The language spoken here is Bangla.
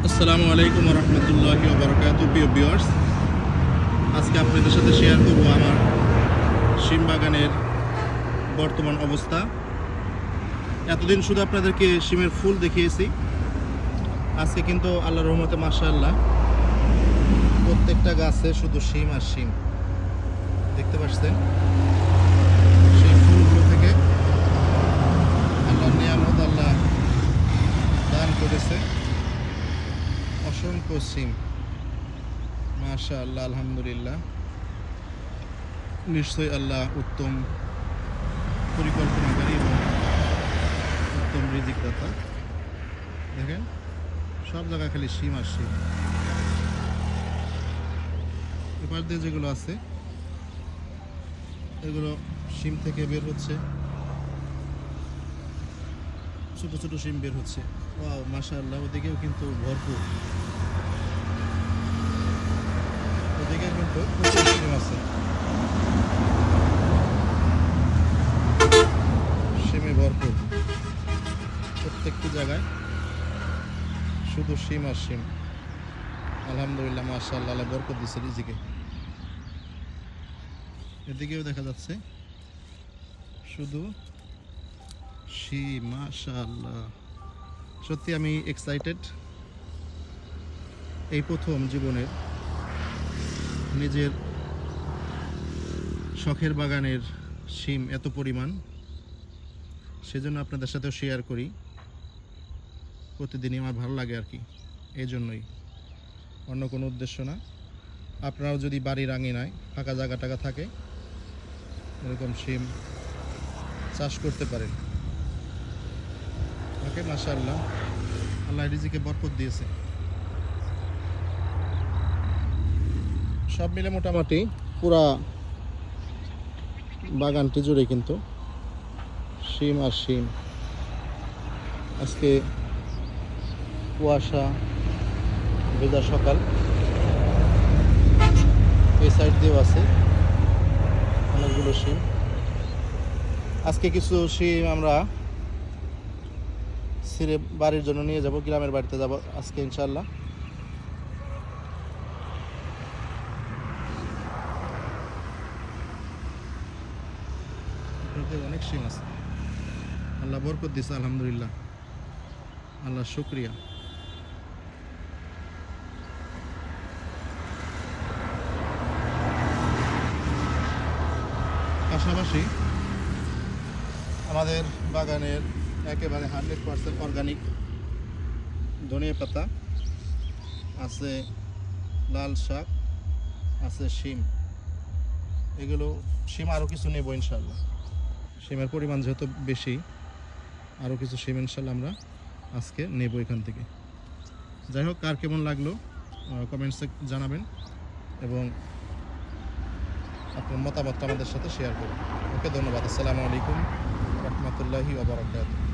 আসসালামু আলাইকুম রহমতুল্লাহি ওয়া বারাকাতুহু। প্রিয় ভিউয়ার্স, আজকে আপনাদের সাথে শেয়ার করব আমার শিম বাগানের বর্তমান অবস্থা। এতদিন শুধু আপনাদেরকে শিমের ফুল দেখিয়েছি, আজকে কিন্তু আল্লাহর রহমতে মাশাআল্লাহ প্রত্যেকটা গাছে শুধু শিম আর শিম। দেখতে পাচ্ছেন, সেই ফুলগুলো থেকে আল্লাহর নিয়ামত আল্লাহ দান করেছে অসংখ্য সিম। মাশাআল্লাহ, আলহামদুলিল্লাহ। নিশ্চয়ই আল্লাহ উত্তম পরিকল্পনাকারী এবং উত্তম রিজিকদাতা। দেখেন, সব জায়গায় খালি সিম আর সিম। এপাশ দিয়ে যেগুলো আছে এগুলো সিম থেকে বের হচ্ছে, ছোট ছোট সিম বের হচ্ছে। ওয়াও, মাশাআল্লাহ। ওদিকেও কিন্তু ভরপুর, ওদিকে কিন্তু প্রচুর সিম আছে। সিমে ভরপুর, প্রত্যেকটি জায়গায় শুধু সিম আর সিম। আলহামদুলিল্লাহ, মাশাআল্লাহ, আল্লাহ বরকত দিছে রিজিকে। এদিকেও দেখা যাচ্ছে শুধু সিম। মাশাআল্লাহ, সত্যি আমি এক্সাইটেড। এই প্রথম জীবনের নিজের শখের বাগানের সিম এত পরিমাণ, সেজন্য আপনাদের সাথেও শেয়ার করি। প্রতিদিনই আমার ভালো লাগে আর কি, এই জন্যই, অন্য কোনো উদ্দেশ্য না। আপনারাও যদি বাড়ির আঙিনায় ফাঁকা জায়গা টাকা থাকে, এরকম সিম চাষ করতে পারেন। ওকে, মাশাআল্লাহ, আল্লাহ রিজিকে বরকত দিয়েছে। সব মিলে মোটামুটি পুরা বাগানটি জুড়ে কিন্তু শিম আর শিম। আজকে কুয়াশা ভেজা সকাল, এই সাইড দিয়েও আছে অনেকগুলো শিম। আজকে কিছু শিম আমরা ছিঁড়ে বাড়ির জন্য নিয়ে যাব, গ্রামের বাড়িতে যাব আজকে ইনশাআল্লাহ। অনেক শিম আছে, আল্লাহ বরকত দিছে, আলহামদুলিল্লাহ, আল্লাহ শুকরিয়া। পাশাপাশি আমাদের বাগানের একেবারে 100% অর্গানিক ধনিয়া পাতা আছে, লাল শাক আছে, শিম। এগুলো শিম আরও কিছু নেব ইনশাল্লাহ। শিমের পরিমাণ যেহেতু বেশি, আরও কিছু শিম ইনশাল্লাহ আমরা আজকে নেব এখান থেকে। যাই হোক, কার কেমন লাগলো কমেন্টসে জানাবেন এবং আপনার মতামতটা আমাদের সাথে শেয়ার করুন। ওকে, ধন্যবাদ। আসসালামু আলাইকুম রহমতুল্লাহি ওয়া বারাকাতুহু।